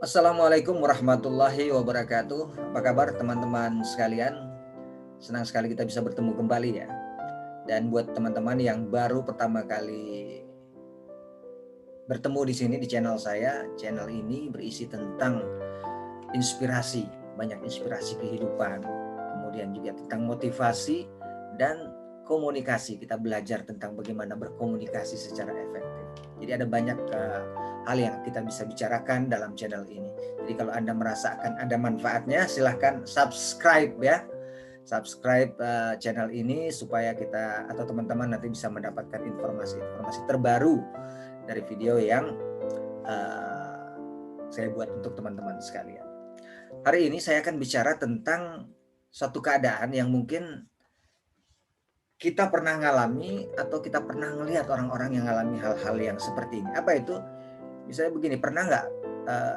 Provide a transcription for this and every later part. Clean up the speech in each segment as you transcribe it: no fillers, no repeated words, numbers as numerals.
Assalamualaikum warahmatullahi wabarakatuh. Apa kabar teman-teman sekalian? Senang sekali kita bisa bertemu kembali ya. Dan buat teman-teman yang baru pertama kali bertemu di sini di channel ini berisi tentang inspirasi, banyak inspirasi kehidupan, kemudian juga tentang motivasi dan komunikasi. Kita belajar tentang bagaimana berkomunikasi secara efektif. Jadi ada banyak hal yang kita bisa bicarakan dalam channel ini. Jadi kalau Anda merasa akan ada manfaatnya, silahkan subscribe ya. Subscribe channel ini supaya kita atau teman-teman nanti bisa mendapatkan informasi-informasi terbaru dari video yang saya buat untuk teman-teman sekalian. Hari ini saya akan bicara tentang suatu keadaan yang mungkin kita pernah ngalami atau kita pernah ngelihat orang-orang yang ngalami hal-hal yang seperti ini. Apa itu? Misalnya begini, pernah nggak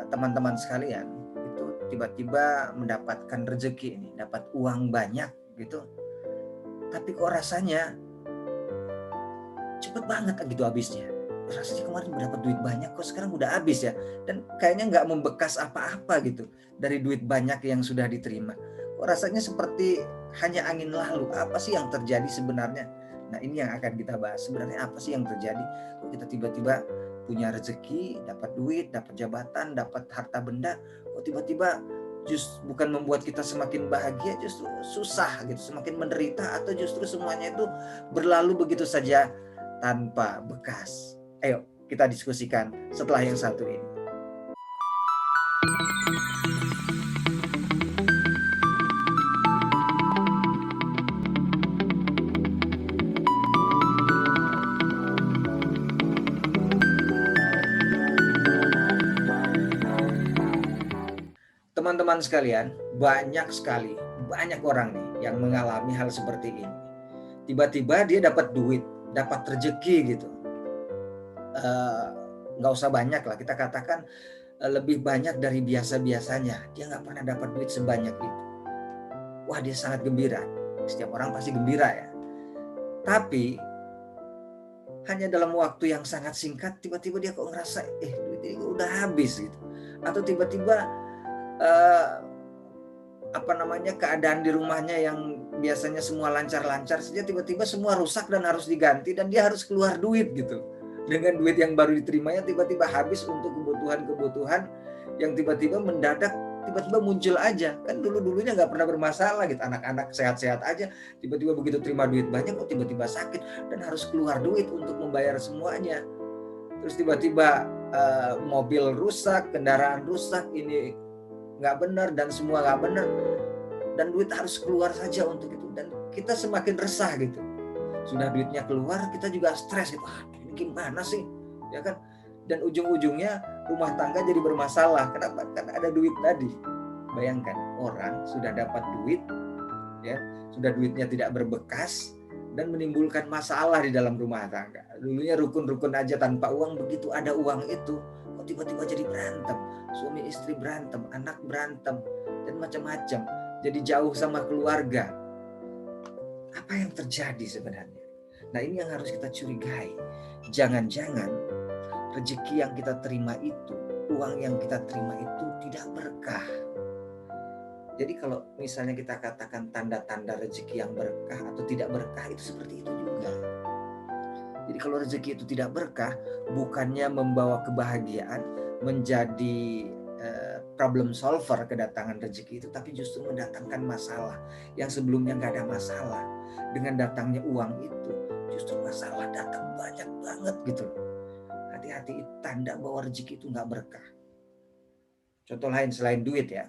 teman-teman sekalian itu tiba-tiba mendapatkan rezeki ini, dapat uang banyak gitu, tapi kok rasanya cepet banget gitu habisnya. Rasanya kemarin dapat duit banyak kok sekarang udah habis ya, dan kayaknya nggak membekas apa-apa gitu dari duit banyak yang sudah diterima. Kok rasanya seperti hanya angin lalu. Apa sih yang terjadi sebenarnya? Nah, ini yang akan kita bahas. Sebenarnya apa sih yang terjadi? Kok kita tiba-tiba punya rezeki, dapat duit, dapat jabatan, dapat harta benda, kok tiba-tiba bukan membuat kita semakin bahagia, justru susah gitu, semakin menderita, atau justru semuanya itu berlalu begitu saja tanpa bekas. Ayo kita diskusikan setelah yang satu ini. Teman-teman sekalian, banyak orang nih yang mengalami hal seperti ini. Tiba-tiba dia dapat duit, dapat rezeki gitu. Nggak usah banyak lah, kita katakan lebih banyak dari biasa-biasanya. Dia nggak pernah dapat duit sebanyak itu. Wah, dia sangat gembira. Setiap orang pasti gembira ya. Tapi hanya dalam waktu yang sangat singkat, tiba-tiba dia kok ngerasa, duit ini udah habis gitu. Atau tiba-tiba keadaan di rumahnya yang biasanya semua lancar-lancar saja tiba-tiba semua rusak dan harus diganti, dan dia harus keluar duit gitu. Dengan duit yang baru diterimanya tiba-tiba habis untuk kebutuhan-kebutuhan yang tiba-tiba mendadak tiba-tiba muncul aja. Kan dulu-dulunya nggak pernah bermasalah gitu, anak-anak sehat-sehat aja, tiba-tiba begitu terima duit banyak kok tiba-tiba sakit dan harus keluar duit untuk membayar semuanya. Terus tiba-tiba mobil rusak, kendaraan rusak, ini nggak benar dan semua nggak benar, dan duit harus keluar saja untuk itu, dan kita semakin resah gitu. Sudah duitnya keluar, kita juga stres gitu. Ini gimana sih, ya kan? Dan ujung-ujungnya rumah tangga jadi bermasalah. Kenapa? Karena ada duit tadi. Bayangkan, orang sudah dapat duit, ya, sudah duitnya tidak berbekas dan menimbulkan masalah di dalam rumah tangga. Dulunya rukun-rukun aja tanpa uang, begitu ada uang itu, kok tiba-tiba jadi berantem. Suami istri berantem, anak berantem, dan macam-macam. Jadi jauh sama keluarga. Apa yang terjadi sebenarnya? Nah, ini yang harus kita curigai. Jangan-jangan rezeki yang kita terima itu, uang yang kita terima itu tidak berkah. Jadi kalau misalnya kita katakan tanda-tanda rezeki yang berkah atau tidak berkah, itu seperti itu juga. Jadi kalau rezeki itu tidak berkah, bukannya membawa kebahagiaan, menjadi problem solver kedatangan rezeki itu, tapi justru mendatangkan masalah yang sebelumnya nggak ada masalah. Dengan datangnya uang itu, justru masalah datang banyak banget gitu. Hati-hati, tanda bahwa rezeki itu nggak berkah. Contoh lain selain duit ya,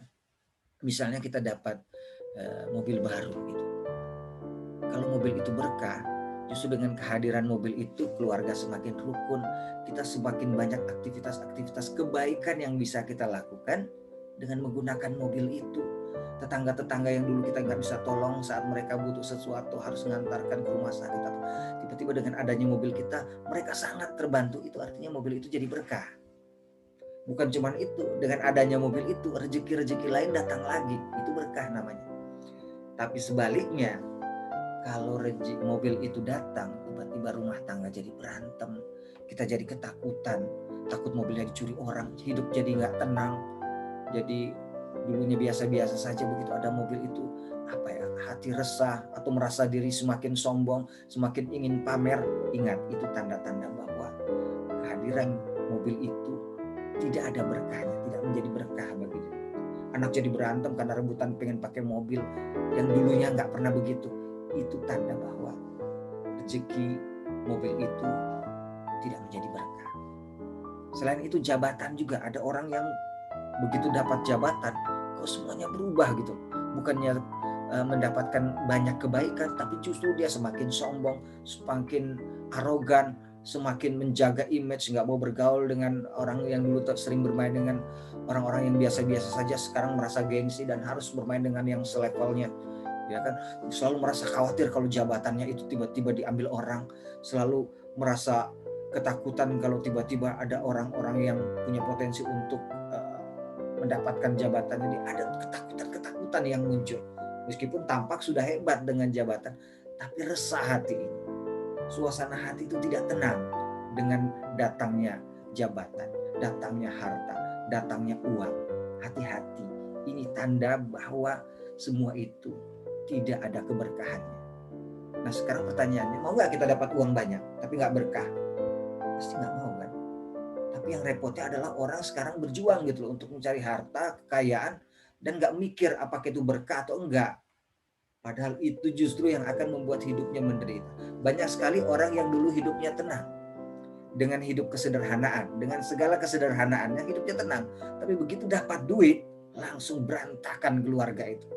misalnya kita dapat mobil baru gitu. Kalau mobil itu berkah, justru dengan kehadiran mobil itu keluarga semakin rukun, kita semakin banyak aktivitas-aktivitas kebaikan yang bisa kita lakukan dengan menggunakan mobil itu. Tetangga-tetangga yang dulu kita nggak bisa tolong saat mereka butuh sesuatu, harus mengantarkan ke rumah sakit, tiba-tiba dengan adanya mobil kita, mereka sangat terbantu. Itu artinya mobil itu jadi berkah. Bukan cuma itu, dengan adanya mobil itu, rezeki-rezeki lain datang lagi. Itu berkah namanya. Tapi sebaliknya, kalau mobil itu datang, tiba-tiba rumah tangga jadi berantem, kita jadi ketakutan, takut mobilnya dicuri orang, hidup jadi nggak tenang. Jadi dulunya biasa-biasa saja, begitu ada mobil itu hati resah atau merasa diri semakin sombong, semakin ingin pamer. Ingat, itu tanda-tanda bahwa kehadiran mobil itu tidak ada berkahnya, tidak menjadi berkah bagi diri. Anak jadi berantem karena rebutan pengen pakai mobil yang dulunya nggak pernah begitu. Itu tanda bahwa rezeki mobil itu tidak menjadi berkah. Selain itu jabatan juga, ada orang yang begitu dapat jabatan kok semuanya berubah gitu. Bukannya mendapatkan banyak kebaikan, tapi justru dia semakin sombong, semakin arogan, semakin menjaga image, nggak mau bergaul dengan orang yang dulu sering bermain dengan orang-orang yang biasa-biasa saja, sekarang merasa gengsi dan harus bermain dengan yang selevelnya. Ya kan, selalu merasa khawatir kalau jabatannya itu tiba-tiba diambil orang, selalu merasa ketakutan kalau tiba-tiba ada orang-orang yang punya potensi untuk mendapatkan jabatan ini. Ada ketakutan yang muncul. Meskipun tampak sudah hebat dengan jabatan, tapi resah hati ini. Suasana hati itu tidak tenang dengan datangnya jabatan, datangnya harta, datangnya uang. Hati-hati, ini tanda bahwa semua itu tidak ada keberkahannya. Nah sekarang pertanyaannya, mau nggak kita dapat uang banyak tapi nggak berkah? Pasti nggak mau kan? Tapi yang repotnya adalah orang sekarang berjuang gitu loh untuk mencari harta, kekayaan, dan nggak mikir apakah itu berkah atau enggak. Padahal itu justru yang akan membuat hidupnya menderita. Banyak sekali orang yang dulu hidupnya tenang, dengan hidup kesederhanaan, dengan segala kesederhanaannya hidupnya tenang. Tapi begitu dapat duit, langsung berantakan keluarga itu.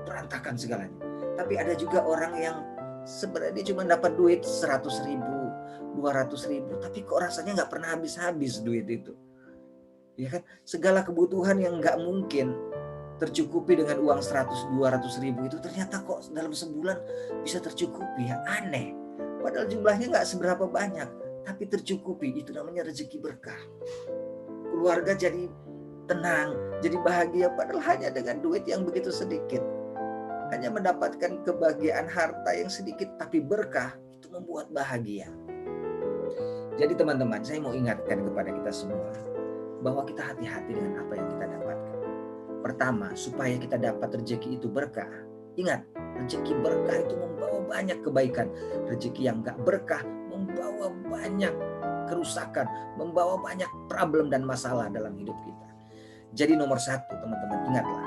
Berantakan segalanya. Tapi ada juga orang yang sebenarnya dia cuma dapat duit 100.000, 200.000, tapi kok rasanya nggak pernah habis-habis duit itu. Ya kan, segala kebutuhan yang nggak mungkin tercukupi dengan uang 100-200 ribu itu ternyata kok dalam sebulan bisa tercukupi. Ya aneh, padahal jumlahnya nggak seberapa banyak, tapi tercukupi. Itu namanya rezeki berkah. Keluarga jadi tenang, jadi bahagia, padahal hanya dengan duit yang begitu sedikit. Hanya mendapatkan kebahagiaan harta yang sedikit, tapi berkah itu membuat bahagia. Jadi teman-teman, saya mau ingatkan kepada kita semua bahwa kita hati-hati dengan apa yang kita dapatkan. Pertama, supaya kita dapat rezeki itu berkah. Ingat, rezeki berkah itu membawa banyak kebaikan. Rezeki yang gak berkah membawa banyak kerusakan, membawa banyak problem dan masalah dalam hidup kita. Jadi nomor satu, teman-teman, ingatlah,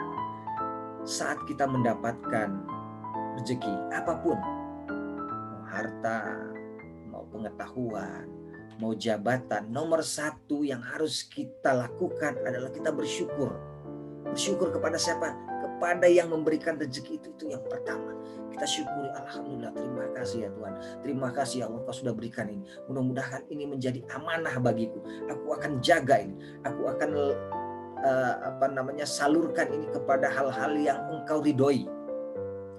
saat kita mendapatkan rezeki apapun, mau harta, mau pengetahuan, mau jabatan, nomor satu yang harus kita lakukan adalah kita bersyukur. Bersyukur kepada siapa? Kepada yang memberikan rezeki itu yang pertama. Kita syukuri, alhamdulillah, terima kasih ya Tuhan. Terima kasih ya Allah, Kau sudah berikan ini. Mudah-mudahan ini menjadi amanah bagiku. Aku akan jaga ini. Aku akan salurkan ini kepada hal-hal yang Engkau ridhoi.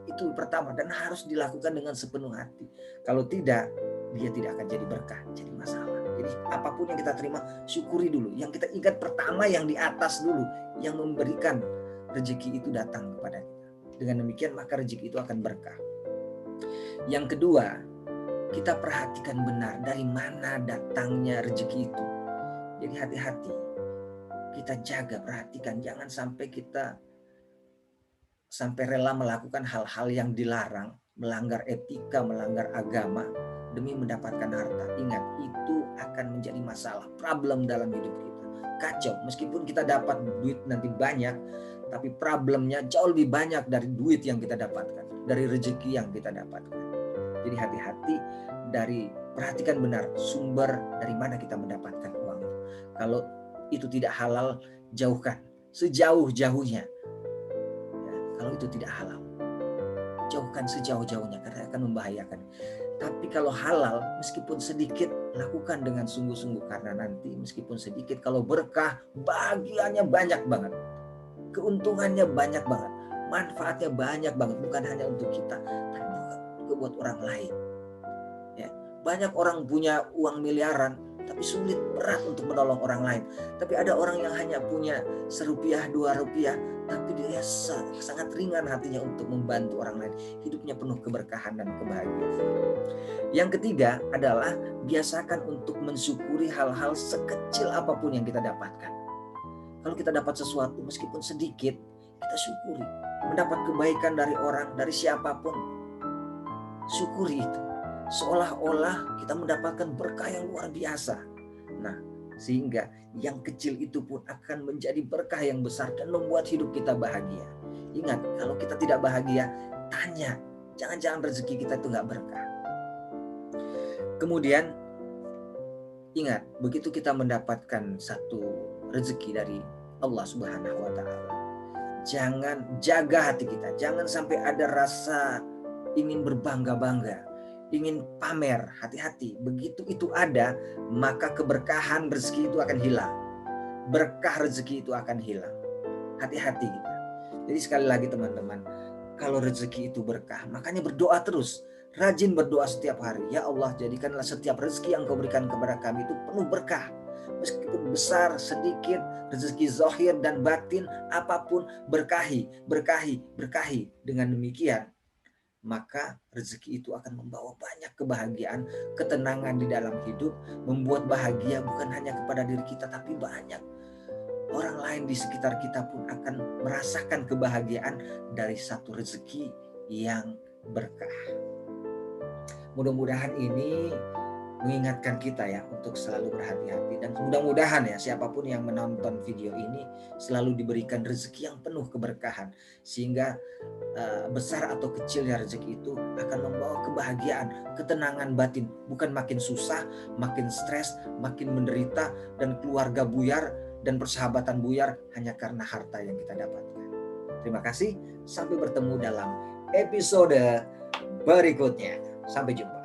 Itu pertama, dan harus dilakukan dengan sepenuh hati. Kalau tidak, dia tidak akan jadi berkah, jadi masalah. Jadi apapun yang kita terima, syukuri dulu. Yang kita ingat pertama yang di atas dulu, yang memberikan rezeki itu datang kepada kita. Dengan demikian maka rezeki itu akan berkah. Yang kedua, kita perhatikan benar dari mana datangnya rezeki itu. Jadi hati-hati, kita jaga, perhatikan, jangan sampai kita rela melakukan hal-hal yang dilarang, melanggar etika, melanggar agama demi mendapatkan harta. Ingat, itu akan menjadi masalah, problem dalam hidup kita. Kacau, meskipun kita dapat duit nanti banyak, tapi problemnya jauh lebih banyak dari duit yang kita dapatkan, dari rezeki yang kita dapatkan. Jadi hati-hati, perhatikan benar sumber dari mana kita mendapatkan uang itu. Kalau itu tidak halal, jauhkan sejauh-jauhnya. Kalau itu tidak halal, jauhkan sejauh-jauhnya karena akan membahayakan. Tapi kalau halal, meskipun sedikit, lakukan dengan sungguh-sungguh karena nanti meskipun sedikit, kalau berkah, bagiannya banyak banget, keuntungannya banyak banget, manfaatnya banyak banget, bukan hanya untuk kita, tapi juga buat orang lain. Ya, banyak orang punya uang miliaran, tapi sulit, berat untuk menolong orang lain. Tapi ada orang yang hanya punya Rp1, Rp2, tapi dia sangat ringan hatinya untuk membantu orang lain. Hidupnya penuh keberkahan dan kebahagiaan. Yang ketiga adalah biasakan untuk mensyukuri hal-hal sekecil apapun yang kita dapatkan. Kalau kita dapat sesuatu meskipun sedikit, kita syukuri. Mendapat kebaikan dari orang, dari siapapun, syukuri itu. Seolah-olah kita mendapatkan berkah yang luar biasa. Nah, sehingga yang kecil itu pun akan menjadi berkah yang besar dan membuat hidup kita bahagia. Ingat, kalau kita tidak bahagia, tanya. Jangan-jangan rezeki kita itu nggak berkah. Kemudian, ingat, begitu kita mendapatkan satu rezeki dari Allah Subhanahu wa Ta'ala, jangan jaga hati kita, jangan sampai ada rasa ingin berbangga-bangga, ingin pamer. Hati-hati, begitu itu ada, maka keberkahan rezeki itu akan hilang, berkah rezeki itu akan hilang. Hati-hati kita. Jadi sekali lagi teman-teman, kalau rezeki itu berkah, makanya berdoa terus. Rajin berdoa setiap hari. Ya Allah, jadikanlah setiap rezeki yang Kau berikan kepada kami itu penuh berkah. Meskipun besar, sedikit, rezeki zahir dan batin, apapun, berkahi, berkahi, berkahi. Dengan demikian, maka rezeki itu akan membawa banyak kebahagiaan, ketenangan di dalam hidup, membuat bahagia bukan hanya kepada diri kita, tapi banyak orang lain di sekitar kita pun akan merasakan kebahagiaan dari satu rezeki yang berkah. Mudah-mudahan ini mengingatkan kita ya untuk selalu berhati-hati, dan mudah-mudahan ya siapapun yang menonton video ini selalu diberikan rezeki yang penuh keberkahan, sehingga besar atau kecilnya rezeki itu akan membawa kebahagiaan, ketenangan batin, bukan makin susah, makin stres, makin menderita, dan keluarga buyar dan persahabatan buyar hanya karena harta yang kita dapatkan. Terima kasih, sampai bertemu dalam episode berikutnya. Sampai jumpa.